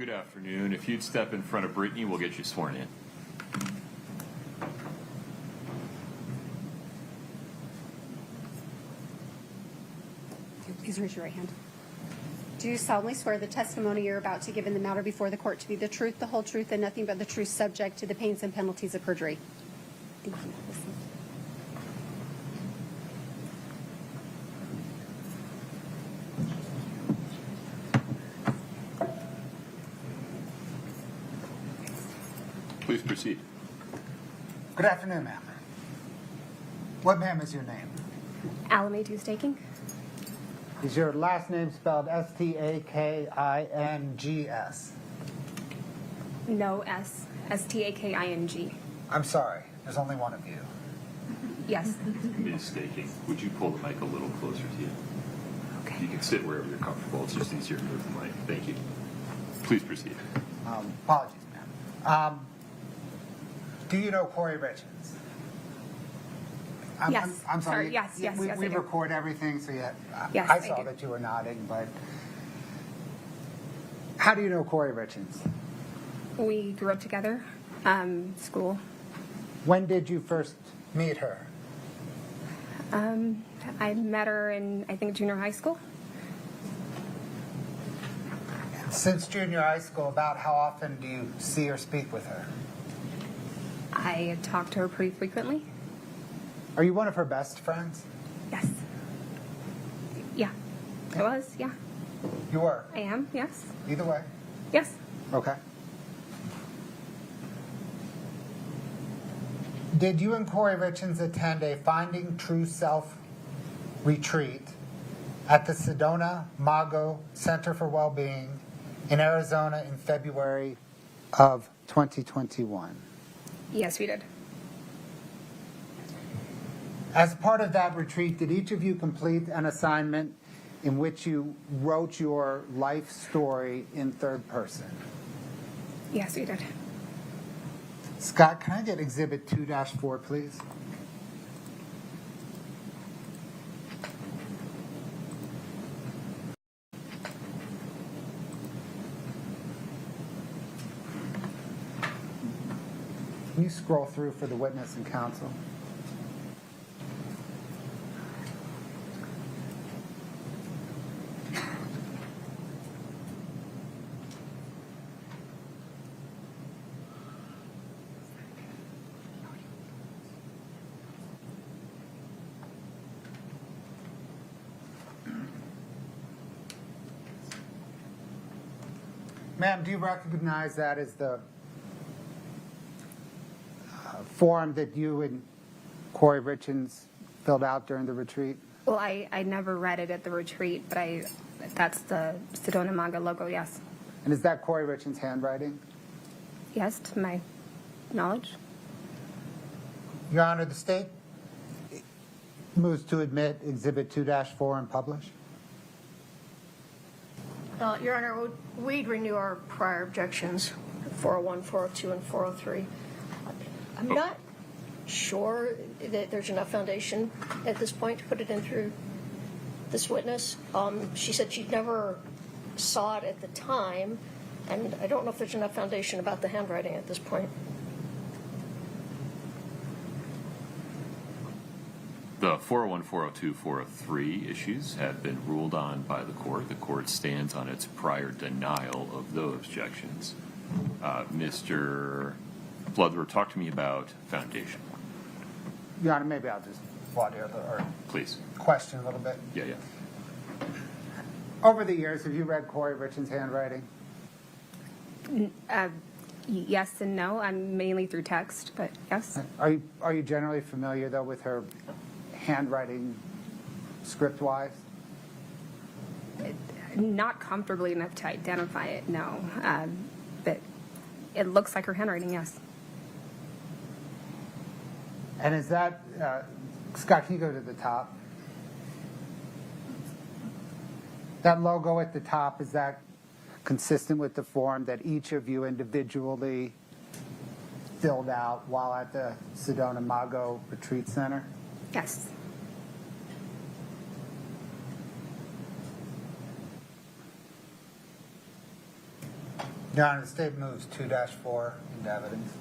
Good afternoon. If you'd step in front of Brittany, we'll get you sworn in. Please raise your right hand. Do you solemnly swear the testimony you're about to give in the matter before the court to be the truth, the whole truth, and nothing but the truth, subject to the pains and penalties of perjury? Thank you. Please proceed. Good afternoon, ma'am. What, ma'am, is your name? Allie Staking. Is your last name spelled S-T-A-K-I-N-G-S? No S. Staking. I'm sorry. There's only one of you. Yes. Ms. Staking, would you pull the mic a little closer to you? Okay. You can sit wherever you're comfortable. It's just easier to move the mic. Thank you. Please proceed. Apologies, ma'am. Do you know Kouri Richins? Yes. I'm sorry. Yes, I We do. record everything, so yeah. Yes, I I saw do. that you were nodding, but how do you know Kouri Richins? We grew up together. School. When did you first meet her? I met her in, I think, junior high school. Since junior high school, about how often do you see or speak with her? I talked to her pretty frequently. Are you one of her best friends? Yes. Yeah. I was, yeah. You were. I am, yes. Either way. Yes. Okay. Did you and Kouri Richins attend a Finding True Self retreat at the Sedona Mago Center for Wellbeing in Arizona in February of 2021? Yes, we did. As part of that retreat, did each of you complete an assignment in which you wrote your life story in third person? Yes, we did. Scott, can I get Exhibit 2-4, please? Can you scroll through for the witness and counsel? Ma'am, do you recognize that as the form that you and Kouri Richins filled out during the retreat? Well, I never read it at the retreat, but that's the Sedona Manga logo, yes. And is that Kouri Richins' handwriting? Yes, to my knowledge. Your Honor, the state moves to admit Exhibit 2-4 and publish. Your Honor, we'd renew our prior objections, 401, 402, and 403. I'm not sure that there's enough foundation at this point to put it in through this witness. She said she never saw it at the time, and I don't know if there's enough foundation about the handwriting at this point. The 401, 402, 403 issues have been ruled on by the court. The court stands on its prior denial of those objections. Mr. Bloodworth, talk to me about foundation. Your Honor, maybe I'll just water or Please. question a little bit. Yeah. Over the years, have you read Kouri Richins' handwriting? Yes and no. I'm mainly through text, but yes. Are you generally familiar, though, with her handwriting script-wise? Not comfortably enough to identify it, no. But it looks like her handwriting, yes. And is that, Scott, can you go to the top? That logo at the top, is that consistent with the form that each of you individually filled out while at the Sedona Mago Retreat Center? Yes. Your Honor, the state moves 2-4 into evidence.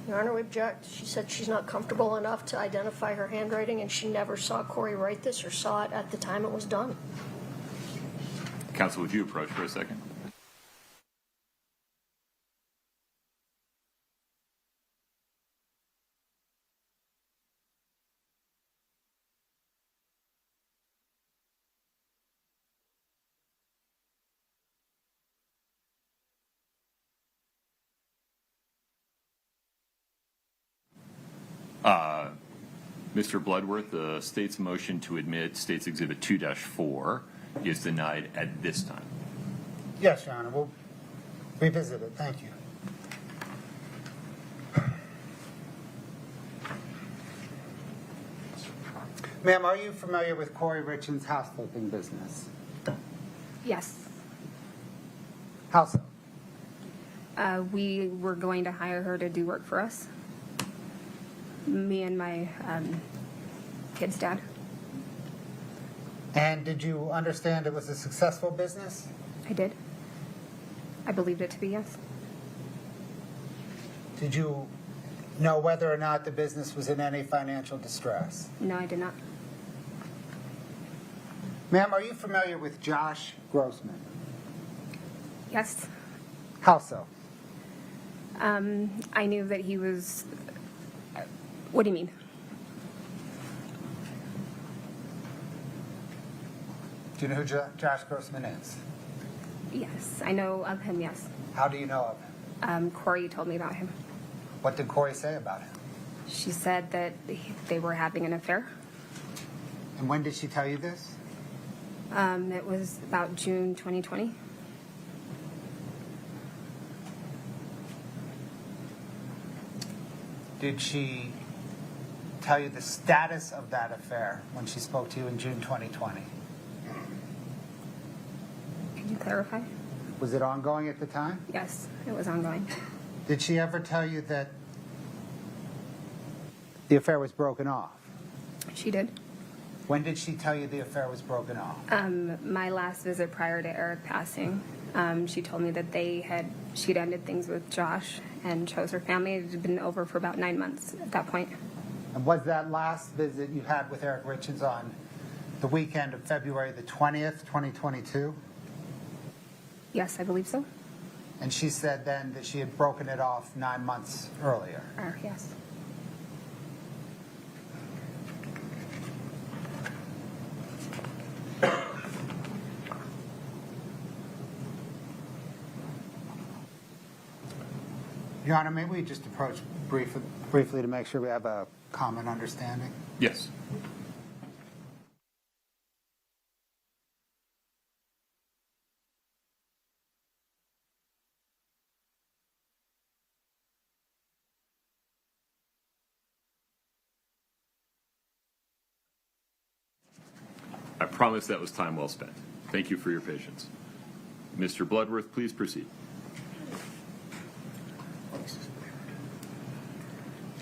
Your Honor, we object. She said she's not comfortable enough to identify her handwriting, and she never saw Kouri write this or saw it at the time it was done. Counsel, would you approach for a second? Mr. Bloodworth, the state's motion to admit State's Exhibit 2-4 is denied at this time. Yes, Your Honor. We'll revisit it. Thank you. Ma'am, are you familiar with Kouri Richins' house flipping business? Yes. How so? We were going to hire her to do work for us. Me and my kid's dad. And did you understand it was a successful business? I did. I believed it to be yes. Did you know whether or not the business was in any financial distress? No, I did not. Ma'am, are you familiar with Josh Grossman? Yes. How so? I knew that he was. What do you mean? Do you know who Josh Grossman is? Yes, I know of him, yes. How do you know of him? Kouri told me about him. What did Kouri say about him? She said that they were having an affair. And when did she tell you this? It was about June 2020. Did she tell you the status of that affair when she spoke to you in June 2020? Could you clarify? Was it ongoing at the time? Yes, it was ongoing. Did she ever tell you that the affair was broken off? She did. When did she tell you the affair was broken off? My last visit prior to Eric passing, she told me that she'd ended things with Josh and chose her family. It had been over for about 9 months at that point. And was that last visit you had with Eric Richins on the weekend of February the 20th, 2022? Yes, I believe so. And she said then that she had broken it off 9 months earlier. Yes. Your Honor, may we just approach briefly to make sure we have a common understanding? Yes. I promise that was time well spent. Thank you for your patience. Mr. Bloodworth, please proceed.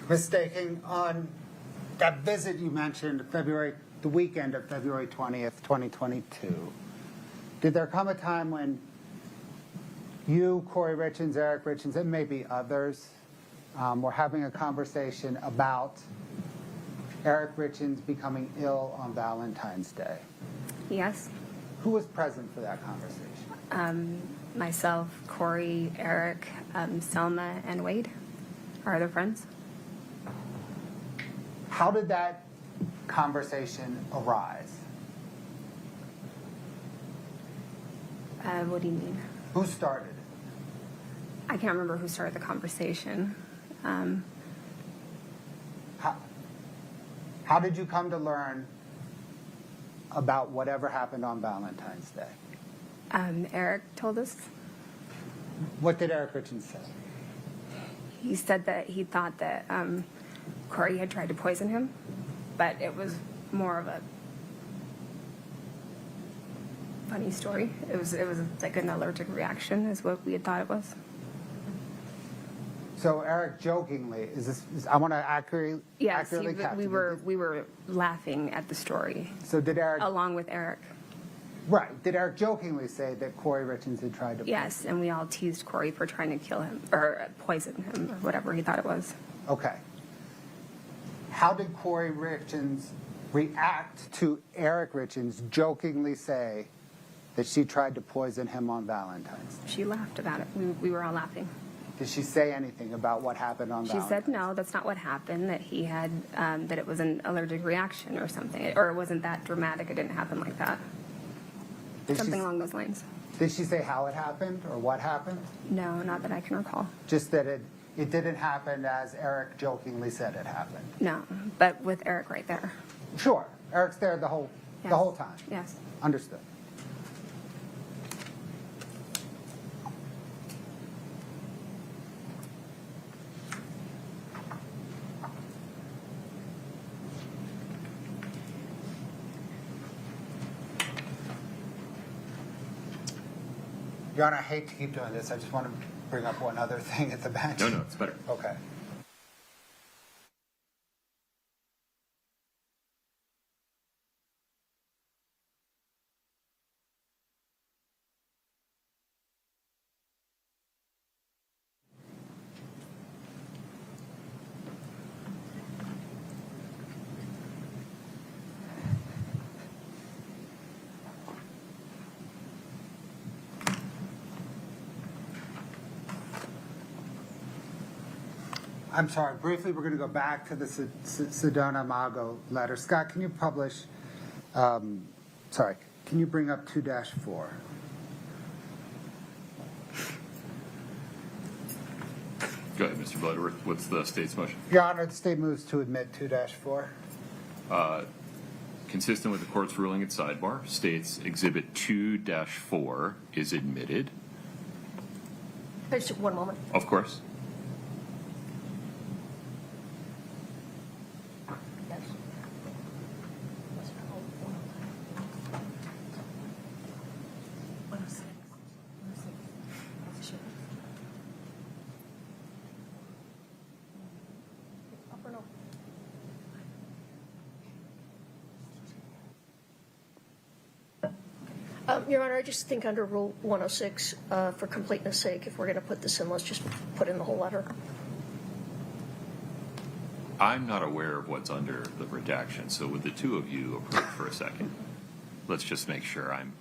Ms. Staking, on that visit you mentioned, the weekend of February 20th, 2022, did there come a time when you, Kouri Richins, Eric Richins, and maybe others were having a conversation about Eric Richins becoming ill on Valentine's Day? Yes. Who was present for that conversation? Myself, Kouri, Eric, Selma, and Wade, our other friends. How did that conversation arise? What do you mean? Who started? I can't remember who started the conversation. How did you come to learn about whatever happened on Valentine's Day? Eric told us. What did Eric Richins say? He said that he thought that Kouri had tried to poison him, but it was more of a funny story. It was like an allergic reaction is what we had thought it was. So Eric jokingly, I want to accurately Yes, capture we were laughing at the story So did Eric, along with Eric. Right. Did Eric jokingly say that Kouri Richins had tried to? Yes, and we all teased Kouri for trying to kill him or poison him or whatever he thought it was. Okay. How did Kouri Richins react to Eric Richins jokingly say that she tried to poison him on Valentine's? She laughed about it. We were all laughing. Did she say anything about what happened on She Valentine's? said no, that's not what happened, that he had, that it was an allergic reaction or something, or it wasn't that dramatic, it didn't happen like that. Did Something she, along those lines. did she say how it happened or what happened? No, not that I can recall. Just that it didn't happen as Eric jokingly said it happened. No, but with Eric right there. Sure. Eric's there the whole time. Yes. Understood. Your Honor, I hate to keep doing this. I just want to bring up one other thing at the bench. No, it's better. Okay. I'm sorry, briefly, we're going to go back to the Sedona Mago letter. Scott, can you publish, can you bring up 2-4? Go ahead, Mr. Bloodworth. What's the state's motion? Your Honor, the state moves to admit 2-4. Consistent with the court's ruling at sidebar, states Exhibit 2-4 is admitted. Just 1 moment. Of course. Yes. Up or no? Your Honor, I just think under Rule 106, for completeness sake, if we're going to put this in, let's just put in the whole letter. I'm not aware of what's under the redaction, so would the two of you approach for a second? Let's just make sure I'm...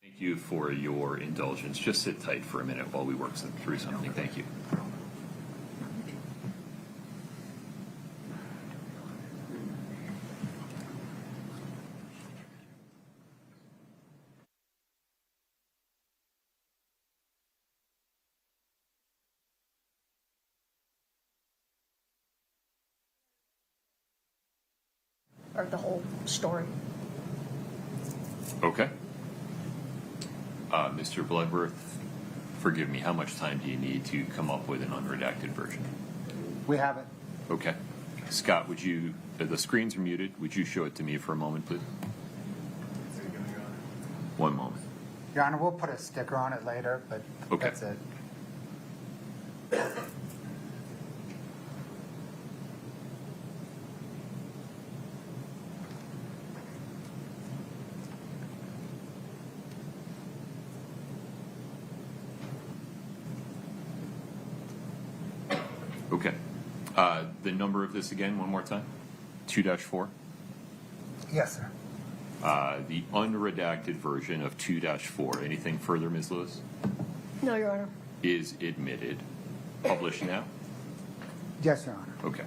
Thank you for your indulgence. Just sit tight for a minute while we work through something. Thank you. Or the whole story. Okay. Mr. Bloodworth, forgive me, how much time do you need to come up with an unredacted version? We have it. Okay. Scott, would you, the screens are muted. Would you show it to me for a moment, please? 1 moment. Your Honor, we'll put a sticker on it later, but Okay. that's it. Okay. The number of this again, one more time? 2-4? Yes, sir. The unredacted version of 2-4. Anything further, Ms. Lewis? No, Your Honor. Is admitted. Published now? Yes, Your Honor. Okay.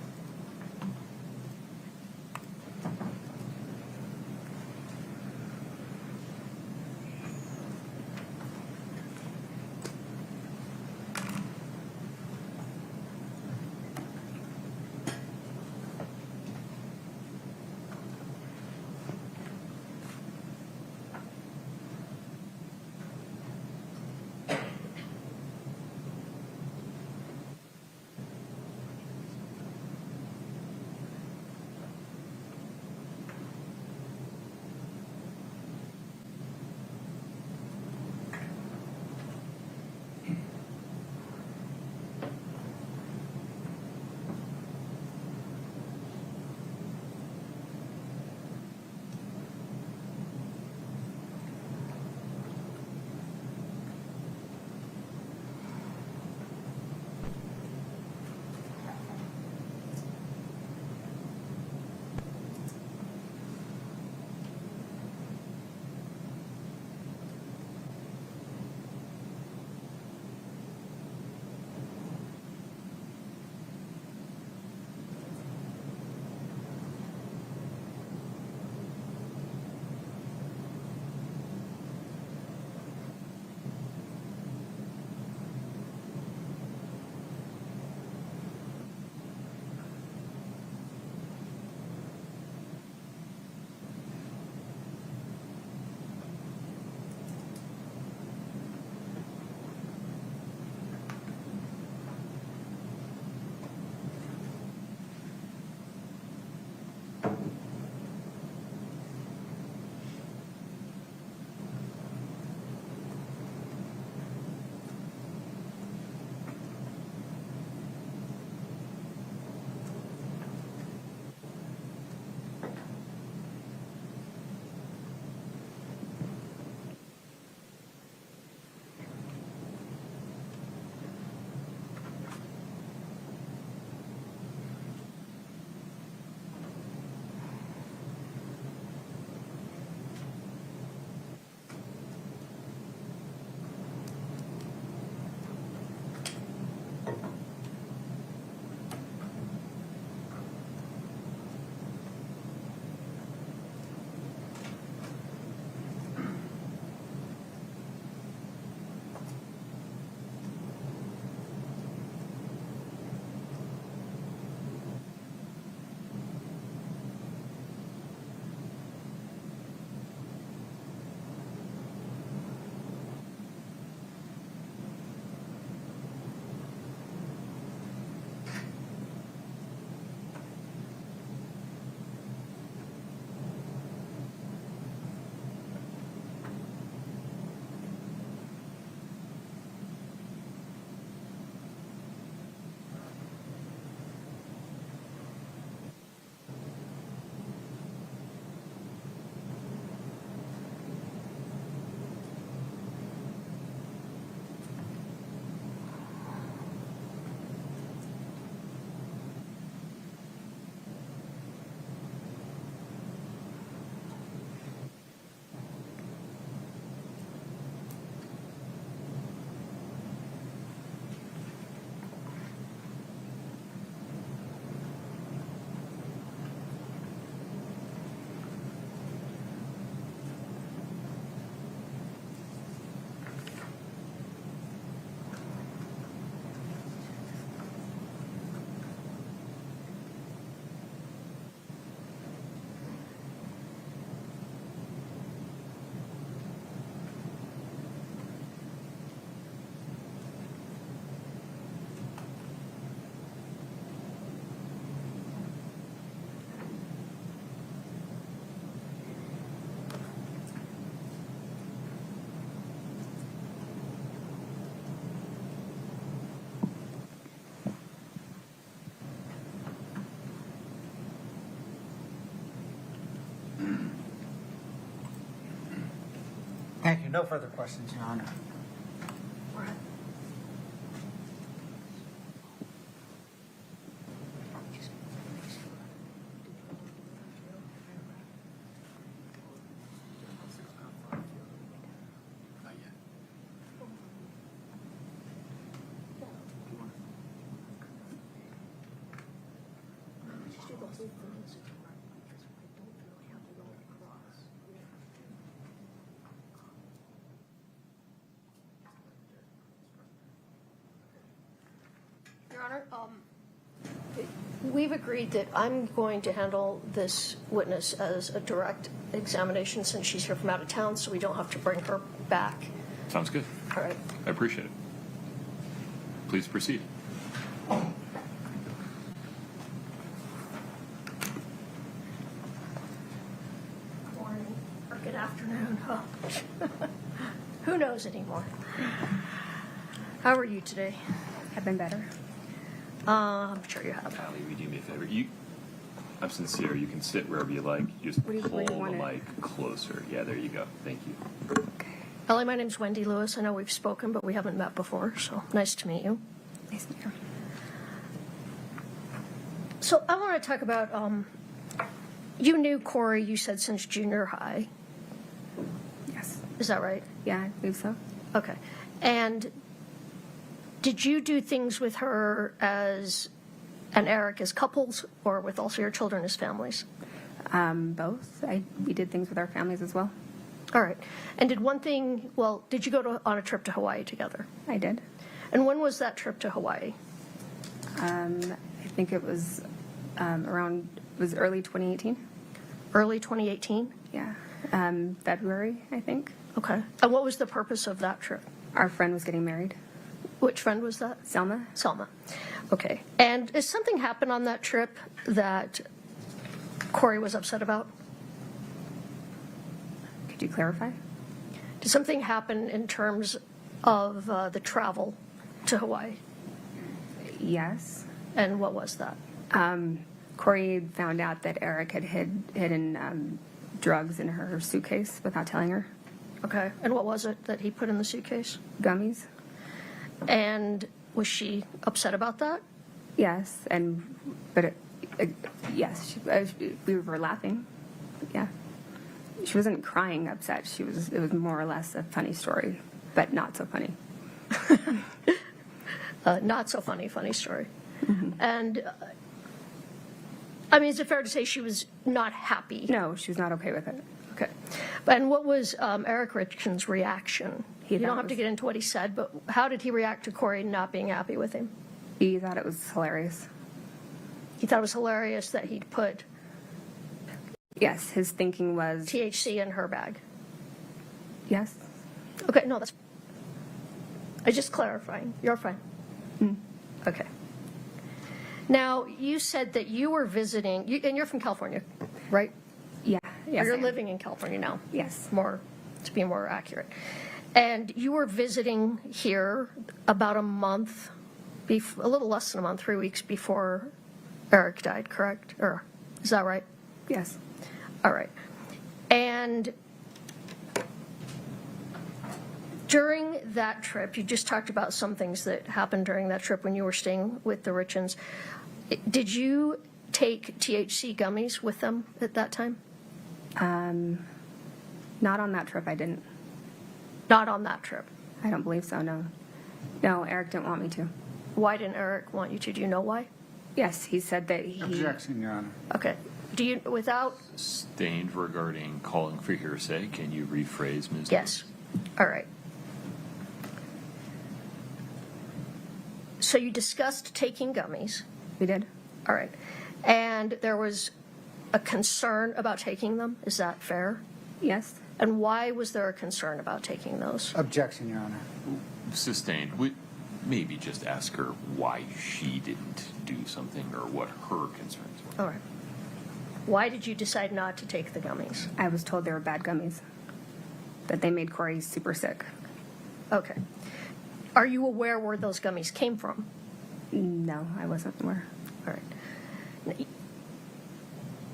Thank you. No further questions, Your Honor. Your Honor, we've agreed that I'm going to handle this witness as a direct examination since she's here from out of town, so we don't have to bring her back. Sounds good. All right. I appreciate it. Please proceed. Morning or good afternoon. Huh? Who knows anymore? How are you today? Have been better. I'm sure you have. Allie, will you do me a favor? I'm sincere. You can sit wherever you like. Just What do you pull the want it? mic closer. Yeah, there you go. Thank you. Ellie, my name's Wendy Lewis. I know we've spoken, but we haven't met before, so nice to meet you. Nice to meet you. So I want to talk about, you knew Kouri, you said, since junior high. Yes. Is that right? Yeah, I believe so. Okay. And did you do things with her as and Eric as couples or with also your children as families? Both. We did things with our families as well. All right. And did you go on a trip to Hawaii together? I did. And when was that trip to Hawaii? I think it was it was early 2018. Early 2018? Yeah. February, I think. Okay. And what was the purpose of that trip? Our friend was getting married. Which friend was that? Selma. Selma. Okay. And did something happen on that trip that Kouri was upset about? Could you clarify? Did something happen in terms of the travel to Hawaii? Yes. And what was that? Kouri found out that Eric had hidden drugs in her suitcase without telling her. Okay. And what was it that he put in the suitcase? Gummies. And was she upset about that? Yes. Yes. We were laughing. Yeah. She wasn't crying upset. It was more or less a funny story, but not so funny. Not so funny story. Mm-hmm. And I mean, is it fair to say she was not happy? No, she was not okay with it. Okay. And what was Eric Richins' reaction? You don't have to was- get into what he said, but how did he react to Kouri not being happy with him? He thought it was hilarious. He thought it was hilarious that he'd put Yes, his thinking was THC in her bag. yes. Okay, no, that's. I just clarifying. You're fine. Okay. Now, you said that you were visiting, and you're from California, right? Yeah. Yes. Or you're I am. living in California now. Yes. To be more accurate. And you were visiting here about a month, a little less than a month, 3 weeks before Eric died, correct? Or is that right? Yes. All right. And during that trip, you just talked about some things that happened during that trip when you were staying with the Richins. Did you take THC gummies with them at that time? Not on that trip. I didn't. Not on that trip. I don't believe so. No. No, Eric didn't want me to. Why didn't Eric want you to? Do you know why? Yes, he said that he. Objection, Your Honor. Okay. Do you, without, Sustained regarding calling for hearsay. Can you rephrase, Ms. yes. All right. So you discussed taking gummies. We did. All right. And there was a concern about taking them. Is that fair? Yes. And why was there a concern about taking those? Objection, Your Honor. Sustained. Maybe just ask her why she didn't do something or what her concerns were. All right. Why did you decide not to take the gummies? I was told they were bad gummies. That they made Kouri super sick. Okay. Are you aware where those gummies came from? No, I wasn't aware. All right.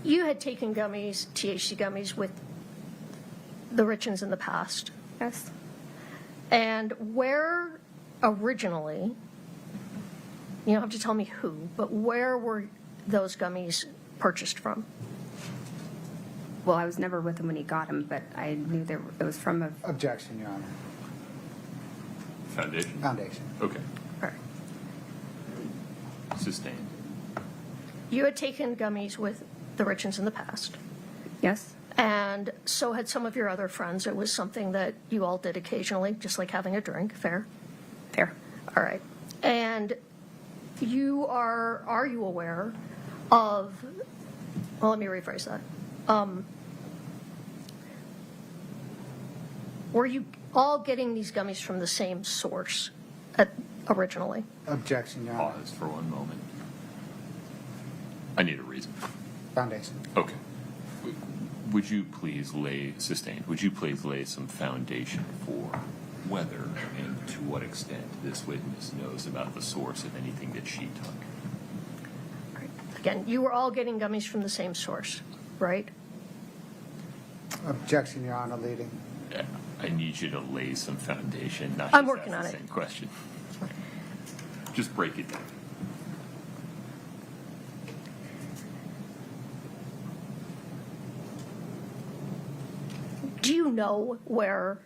you had taken gummies, THC gummies, with the Richins in the past. Yes. And where originally, you don't have to tell me who, but where were those gummies purchased from? Well, I was never with him when he got them, but I knew it was from a. Objection, Your Honor. Foundation? Foundation. Okay. All right. Sustained. You had taken gummies with the Richins in the past, Yes. and so had some of your other friends. It was something that you all did occasionally, just like having a drink. Fair? Fair. All right. And are you aware of, well, let me rephrase that. Were you all getting these gummies from the same source originally? Objection, Your Honor. Pause for one moment. I need a reason. Foundation. Okay. Would you please sustained, would you please lay some foundation for whether and to what extent this witness knows about the source of anything that she took? All right. Again, you were all getting gummies from the same source, right? Objection, Your Honor, leading. I need you to lay some foundation, not I'm just working ask on the it. same question. Just break it down. Do you know where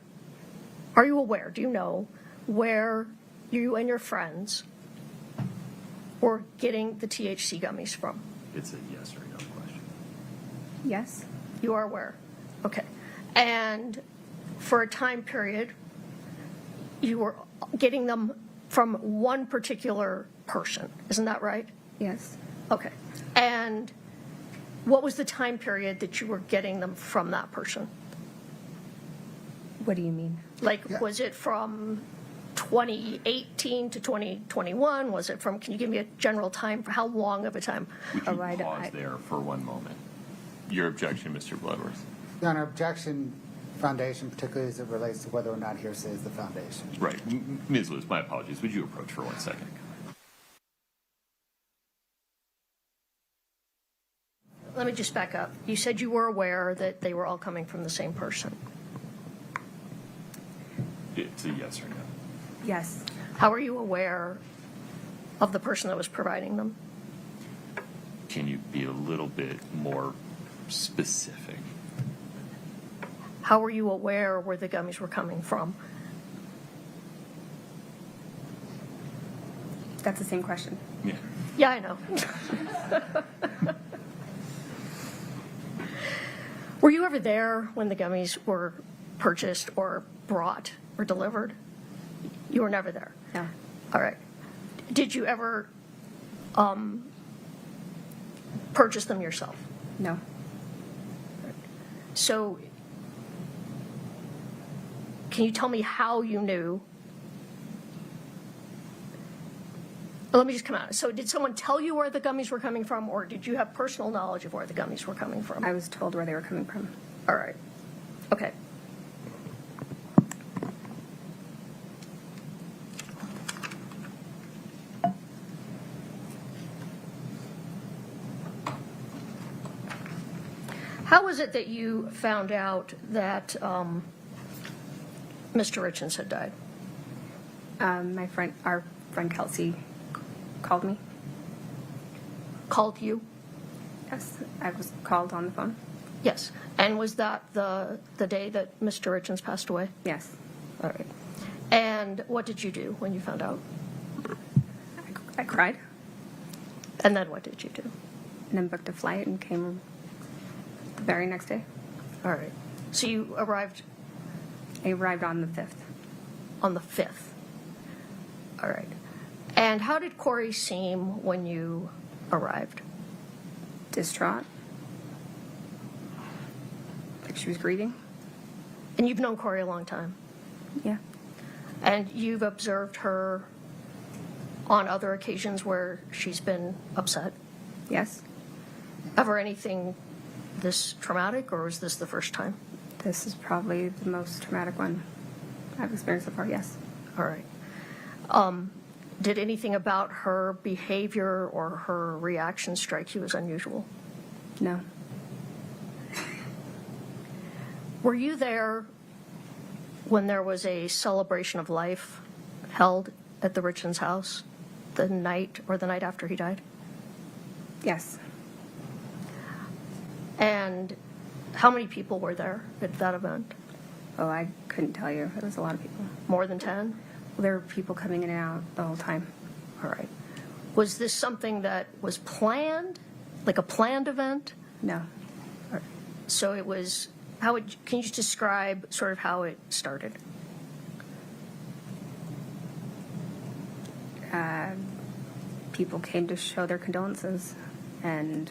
you and your friends were getting the THC gummies from? It's a yes or no question. Yes. You are aware? Okay. And for a time period, you were getting them from one particular person. Isn't that right? Yes. Okay. And what was the time period that you were getting them from that person? What do you mean? Like, was it from 2018 to 2021? Was it from, can you give me a general time for how long of a time? Would you Right, pause there for one moment? Your objection, Mr. Bloodworth. Your Honor, objection, foundation, particularly as it relates to whether or not hearsay is the foundation. Right. Ms. Lewis, my apologies. Would you approach for 1 second? Let me just back up. You said you were aware that they were all coming from the same person. It's a yes or no. Yes. How are you aware of the person that was providing them? Can you be a little bit more specific? How were you aware where the gummies were coming from? That's the same question. Yeah. Yeah, I know. Were you ever there when the gummies were purchased or brought or delivered? You were never there. No. All right. Did you ever purchase them yourself? No. So can you tell me how you knew? Let me just come out. So did someone tell you where the gummies were coming from, or did you have personal knowledge of where the gummies were coming from? I was told where they were coming from. All right. Okay. How was it that you found out that Mr. Richins had died? Our friend Kelsey called me. Called you? Yes. I was called on the phone. Yes. And was that the day that Mr. Richins passed away? Yes. All right. And what did you do when you found out? I cried And then what did you do? and then booked a flight and came the very next day. All right. So you arrived I arrived on the 5th. on the 5th. All right. And how did Kouri seem when you arrived? Distraught. Like she was grieving. And you've known Kouri a long time. Yeah. And you've observed her on other occasions where she's been upset. Yes. Ever anything this traumatic, or was this the first time? This is probably the most traumatic one I've experienced so far. Yes. All right. Did anything about her behavior or her reaction strike you as unusual? No. Were you there when there was a celebration of life held at the Richins house the night after he died? Yes. And how many people were there at that event? Oh, I couldn't tell you. It was a lot of people. More than 10? There were people coming in and out the whole time. All right. Was this something that was planned, like a planned event? No. So it was, can you just describe sort of how it started? People came to show their condolences and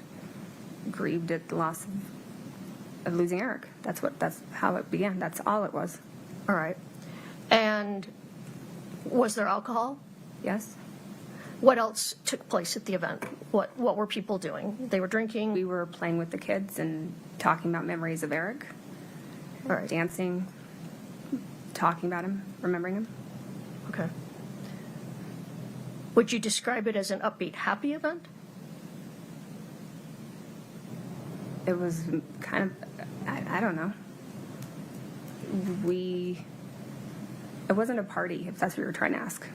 grieved at the loss of losing Eric. That's how it began. That's all it was. All right. And was there alcohol? Yes. What else took place at the event? What were people doing? They were drinking? We were playing with the kids and talking about memories of Eric. All right. Dancing, talking about him, remembering him. Okay. Would you describe it as an upbeat, happy event? It was kind of, I don't know. It wasn't a party, if that's what you were trying to ask.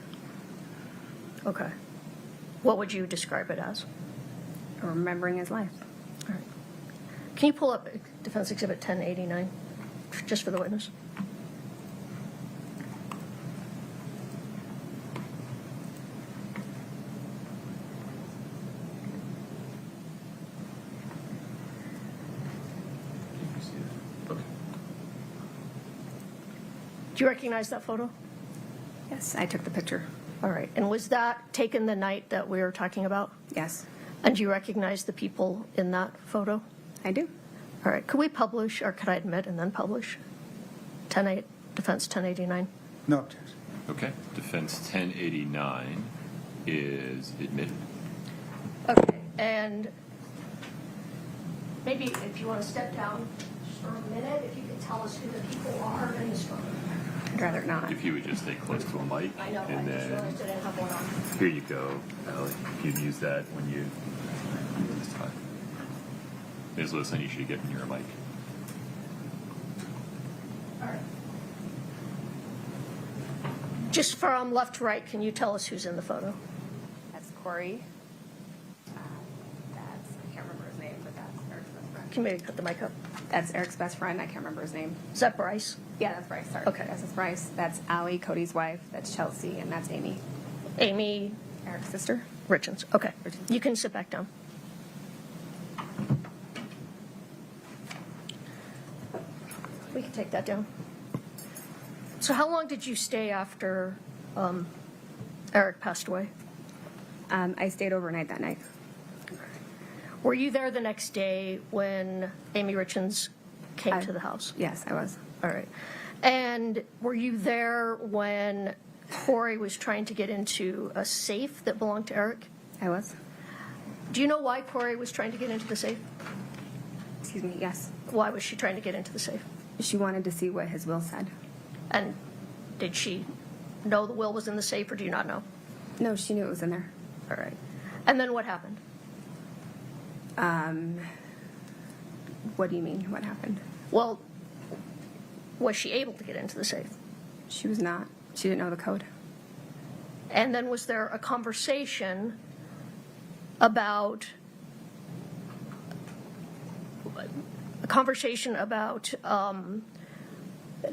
Okay. What would you describe it as? Remembering his life. All right. Can you pull up Defense Exhibit 1089, just for the witness? Okay. Do you recognize that photo? Yes, I took the picture. All right. And was that taken the night that we were talking about? Yes, And do you recognize the people in that photo? I do. All right. Could we publish, or could I admit and then publish? Defense 1089. No objection. Okay. Defense 1089 is admitted. Okay. And maybe if you want to step down just for a minute, if you could tell us who the people are in this photo. I'd rather not. If you would just stay close to a mic, I know. and I just then realized I didn't have one on. here you go, Allie. You can use that when you this time. Ms. Lewis, you should get near a mic. All right. Just from left to right, can you tell us who's in the photo? That's Kouri. I can't remember his name, but that's Eric's best friend. Can you maybe put the mic up? That's Eric's best friend. I can't remember his name. Is that Bryce? Yeah, that's Bryce. Sorry. Okay. Yes, that's Bryce. That's Allie, Cody's wife. That's Chelsea, and that's Amy, Amy Eric's sister. Richins. Okay. Richins. You can sit back down. We can take that down. So how long did you stay after Eric passed away? I stayed overnight that night. Were you there the next day when Amy Richins came to the house? Yes, I was. All right. And were you there when Kouri was trying to get into a safe that belonged to Eric? I was. Do you know why Kouri was trying to get into the safe? Excuse me. Yes. Why was she trying to get into the safe? She wanted to see what his will said. And did she know the will was in the safe, or do you not know? No, she knew it was in there. All right. And then what happened? What do you mean? What happened? Well, was she able to get into the safe? She was not. She didn't know the code. And then was there a conversation about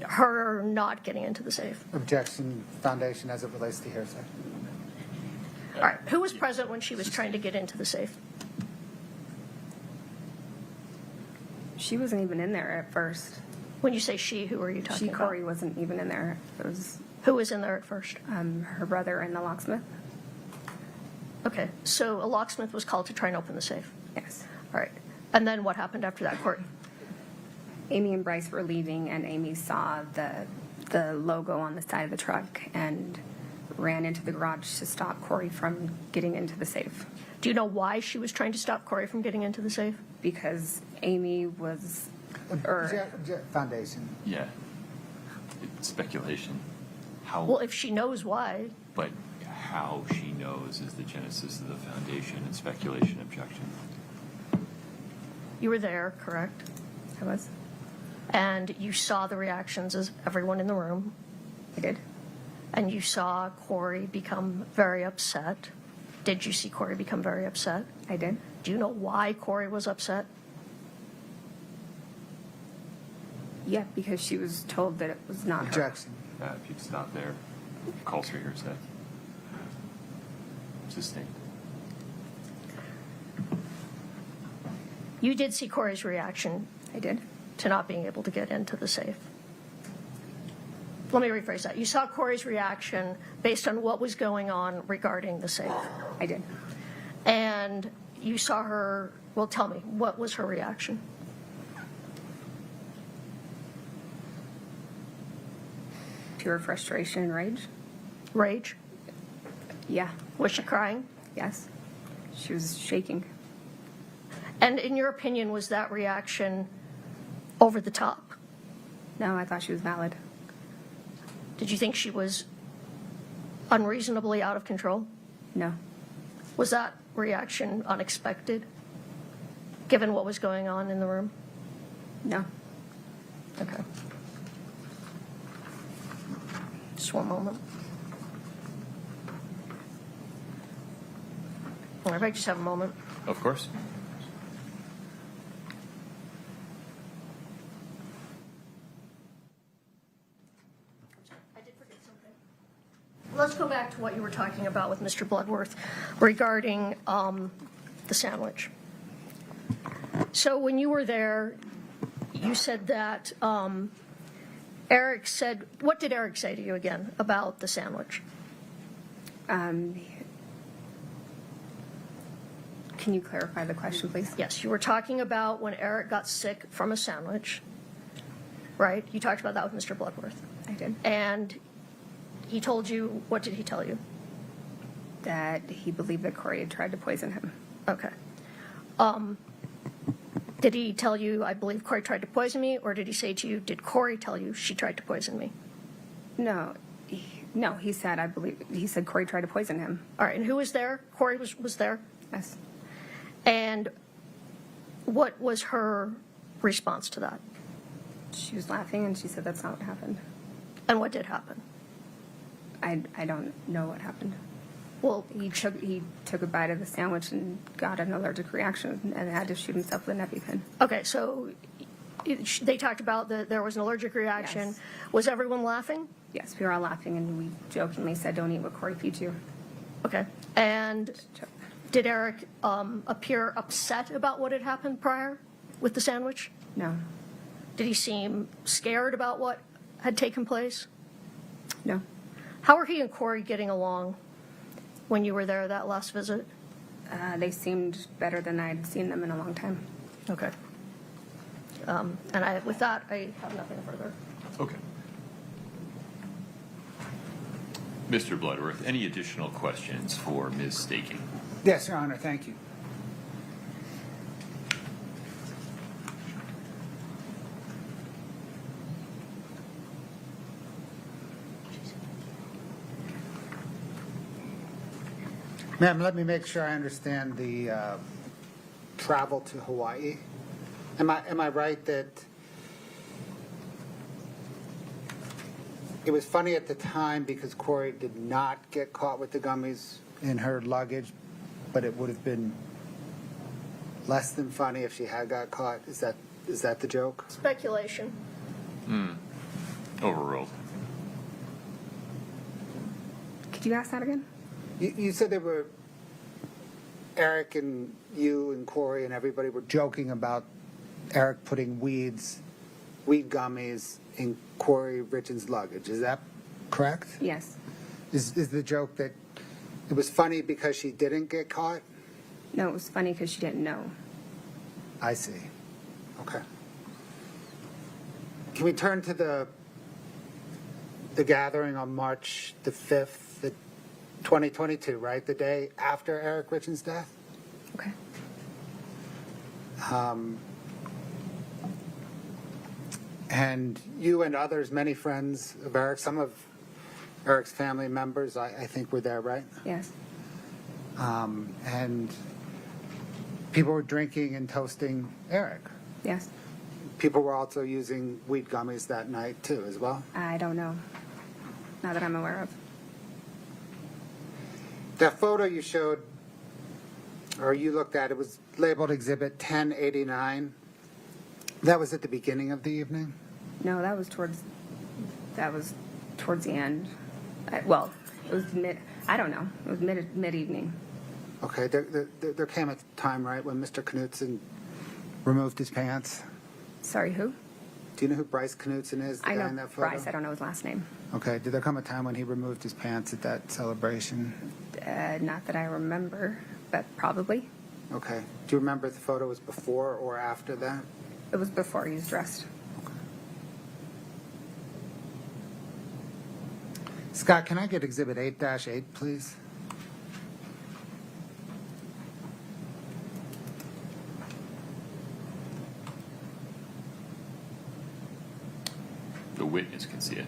her not getting into the safe? Objection, foundation as it relates to hearsay. All right. Who was present when she was trying to get into the safe? She wasn't even in there at first. When you say she, who are you talking about? Kouri wasn't even in there. It was Who was in there at first? her brother and the locksmith. Okay. So a locksmith was called to try and open the safe. Yes. All right. And then what happened after that, Court? Amy and Bryce were leaving, and Amy saw the logo on the side of the truck and ran into the garage to stop Kouri from getting into the safe. Do you know why she was trying to stop Kouri from getting into the safe? Because Amy was... Foundation. Yeah. It's speculation. How? Well, if she knows why, But how she knows is the genesis of the foundation and speculation objection. you were there, correct? I was. and you saw the reactions of everyone in the room, I did. and you saw Kouri become very upset. Did you see Kouri become very upset? I did. Do you know why Kouri was upset? Yeah, because she was told that it was not her. Objection. If you'd stop there, calls for hearsay. Sustained. You did see Kouri's reaction I did. to not being able to get into the safe. Let me rephrase that. You saw Kouri's reaction based on what was going on regarding the safe. I did. And you saw her, well, tell me, what was her reaction? Pure frustration and rage. Rage? Yeah. Was she crying? Yes. She was shaking. And in your opinion, was that reaction over the top? No, I thought she was valid. Did you think she was unreasonably out of control? No. Was that reaction unexpected, given what was going on in the room? No. Okay. Just one moment. Everybody just have a moment. Of course. I did forget something. Let's go back to what you were talking about with Mr. Bloodworth regarding the sandwich. So when you were there, you said that Eric said, what did Eric say to you again about the sandwich? Can you clarify the question, please? Yes, you were talking about when Eric got sick from a sandwich, right? You talked about that with Mr. Bloodworth. I did. And he told you, what did he tell you? That he believed that Kouri had tried to poison him. Okay. Did he tell you, I believe Kouri tried to poison me, or did he say to you, did Kouri tell you she tried to poison me? No. He said, he said Kouri tried to poison him. All right, and who was there? Kouri was there? Yes. And what was her response to that? She was laughing and she said that's not what happened. And what did happen? I don't know what happened. Well, He took a bite of the sandwich and got an allergic reaction and had to shoot himself with an EpiPen. okay, so they talked about that there was an allergic reaction. Yes. Was everyone laughing? Yes, we were all laughing and we jokingly said, "Don't eat what Kouri feeds you." Okay. And did Eric appear upset about what had happened prior with the sandwich? No. Did he seem scared about what had taken place? No. How are he and Kouri getting along when you were there that last visit? They seemed better than I'd seen them in a long time. Okay. With that, I have nothing further. Okay. Mr. Bloodworth, any additional questions for Ms. Staking? Yes, Your Honor, thank you. Ma'am, let me make sure I understand the travel to Hawaii. Am I right that it was funny at the time because Kouri did not get caught with the gummies in her luggage, but it would have been less than funny if she had got caught? Is that the joke? Speculation. Overruled. Could you ask that again? You said there were Eric and you and Kouri and everybody were joking about Eric putting weed gummies in Kouri Richins' luggage. Is that correct? Yes. Is the joke that it was funny because she didn't get caught? No, it was funny because she didn't know. I see. Okay. Can we turn to the gathering on March the 5th, 2022, right? The day after Eric Richins' death? Okay. And you and others, many friends of Eric, some of Eric's family members, I think were there, right? Yes. And people were drinking and toasting Eric. Yes. people were also using weed gummies that night too, as well? I don't know. Not that I'm aware of. That photo you showed, or you looked at, it was labeled Exhibit 1089. That was at the beginning of the evening? No, that was towards the end. It was I don't know. It was mid-evening. Okay, there came a time, right, when Mr. Knutson removed his pants? Sorry, who? Do you know who Bryce Knutson is, the I guy know in that photo? Bryce. I don't know his last name. Okay, did there come a time when he removed his pants at that celebration? Not that I remember, but probably. Okay. Do you remember if the photo was before or after that? It was before he was dressed. Scott, can I get Exhibit 8-8, please? The witness can see it.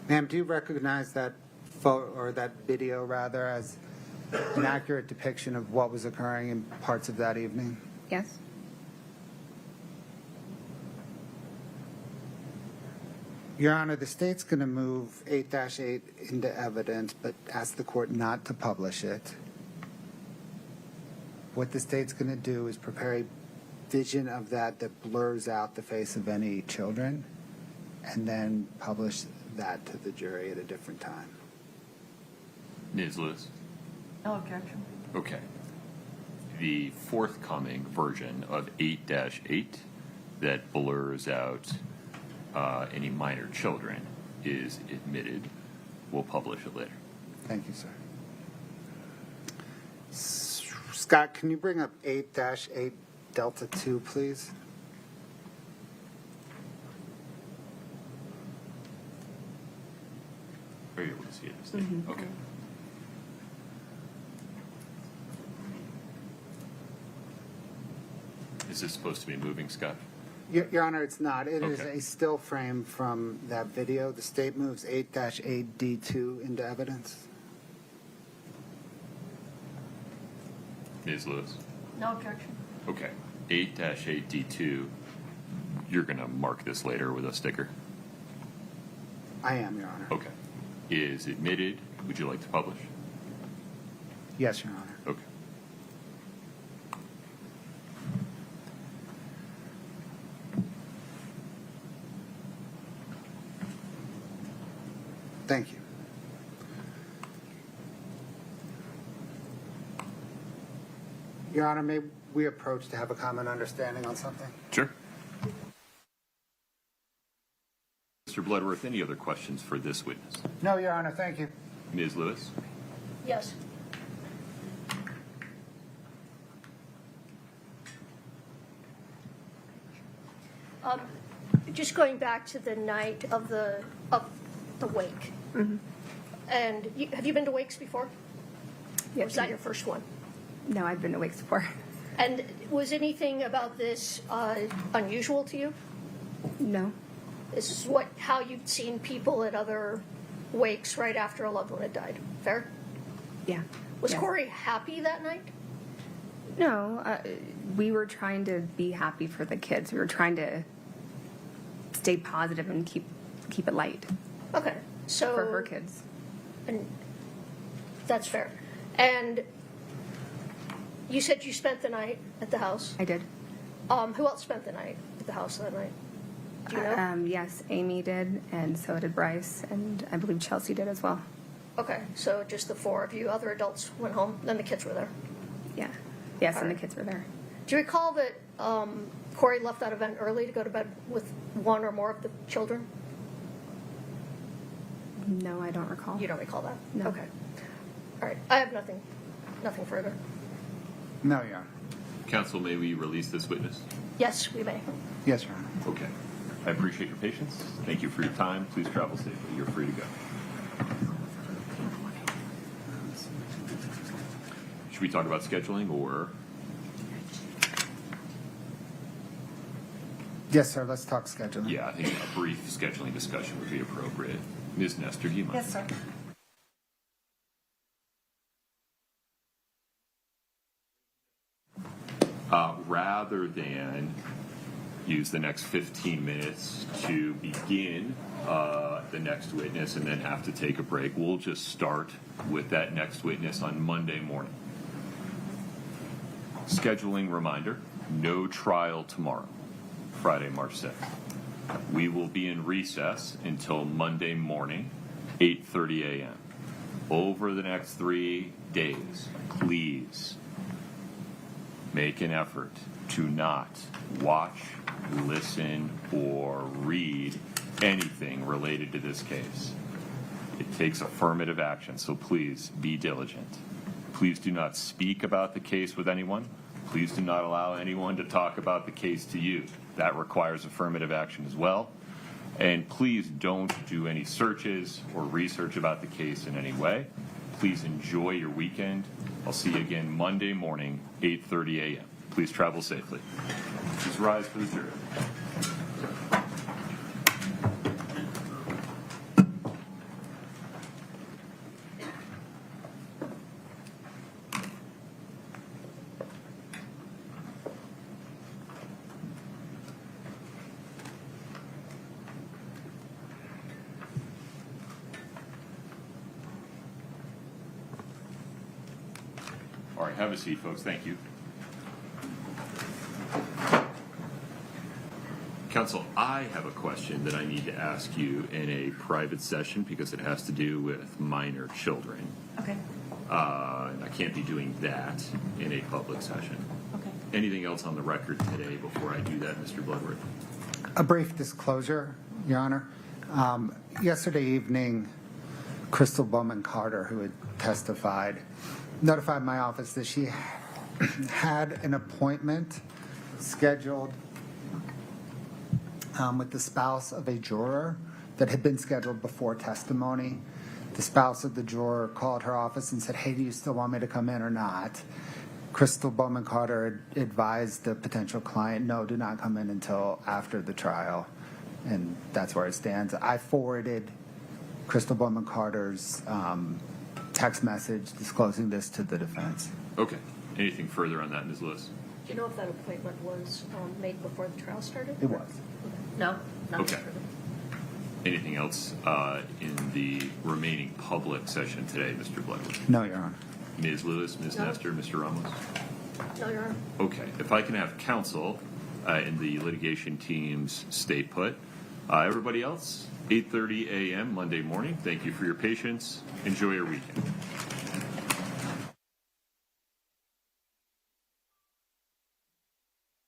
Ma'am, do you recognize that photo, or that video rather, as an accurate depiction of what was occurring in parts of that evening? Yes? Your Honor, the state's going to move 8-8 into evidence, but ask the court not to publish it. What the state's going to do is prepare a vision of that blurs out the face of any children, and then publish that to the jury at a different time. Ms. Lewis? No objection. Okay. The forthcoming version of 8-8 that blurs out any minor children is admitted. We'll publish it later. Thank you, sir. Scott, can you bring up 8-8 Delta 2, please? Are you able to see it? Steve? Okay. Is this supposed to be moving, Scott? Your Honor, it's not. It is Okay. a still frame from that video. The state moves 8-8 D2 into evidence. Ms. Lewis? No objection. Okay. 8-8 D2. You're going to mark this later with a sticker? I am, Your Honor. Okay. Is admitted. Would you like to publish? Yes, Your Honor. Okay. Thank you. Your Honor, may we approach to have a common understanding on something? Sure. Mr. Bloodworth, any other questions for this witness? No, Your Honor. Thank you. Ms. Lewis? Yes. Just going back to the night of the wake. And have you been to wakes before? Or Yes. was that your first one? No, I've been to wakes before. And was anything about this unusual to you? No. This is how you'd seen people at other wakes right after a loved one had died. Fair? Yeah. Was Yes. Kouri happy that night? No, we were trying to be happy for the kids. We were trying to stay positive and keep it light Okay, so for her kids. And that's fair. And you said you spent the night at the house. I did. Who else spent the night at the house that night? Do you know? Yes, Amy did, and so did Bryce, and I believe Chelsea did as well. Okay, so just the four of you. Other adults went home. Then the kids were there. Yeah. Yes, All and the right. kids were there. Do you recall that Kouri left that event early to go to bed with one or more of the children? No, I don't recall. You don't recall that? No. Okay. All right. I have nothing further. No, Your Honor. Counsel, may we release this witness? Yes, we may. Yes, Your Honor. Okay. I appreciate your patience. Thank you for your time. Please travel safely. You're free to go. Should we talk about scheduling or? Yes, sir. Let's talk scheduling. Yeah, I think a brief scheduling discussion would be appropriate. Ms. Nestor, do you mind? Yes, sir. Rather than use the next 15 minutes to begin the next witness and then have to take a break, we'll just start with that next witness on Monday morning. Scheduling reminder, no trial tomorrow, Friday, March 6th. We will be in recess until Monday morning, 8:30 a.m. Over the next 3 days, please make an effort to not watch, listen, or read anything related to this case. It takes affirmative action, so please be diligent. Please do not speak about the case with anyone. Please do not allow anyone to talk about the case to you. That requires affirmative action as well. And please don't do any searches or research about the case in any way. Please enjoy your weekend. I'll see you again Monday morning, 8:30 a.m. Please travel safely. Please rise for the jury. All right, have a seat, folks. Thank you. Counsel, I have a question that I need to ask you in a private session because it has to do with minor children. Okay. And I can't be doing that in a public session. Okay. Anything else on the record today before I do that, Mr. Bloodworth? A brief disclosure, Your Honor. Yesterday evening, Crystal Bowman Carter, who had testified, notified my office that she had an appointment scheduled with the spouse of a juror that had been scheduled before testimony. The spouse of the juror called her office and said, "Hey, do you still want me to come in or not?" Crystal Bowman Carter advised the potential client, "No, do not come in until after the trial." And that's where it stands. I forwarded Crystal Bowman Carter's text message disclosing this to the defense. Okay. Anything further on that, Ms. Lewis? Do you know if that appointment was made before the trial started? It was. No? Not Okay. further. Anything else in the remaining public session today, Mr. Bloodworth? No, Your Honor. Ms. Lewis, Ms. No. Nestor, Mr. Ramos? No, Your Honor. Okay. If I can have counsel in the litigation teams stay put. Everybody else, 8:30 a.m. Monday morning. Thank you for your patience. Enjoy your weekend.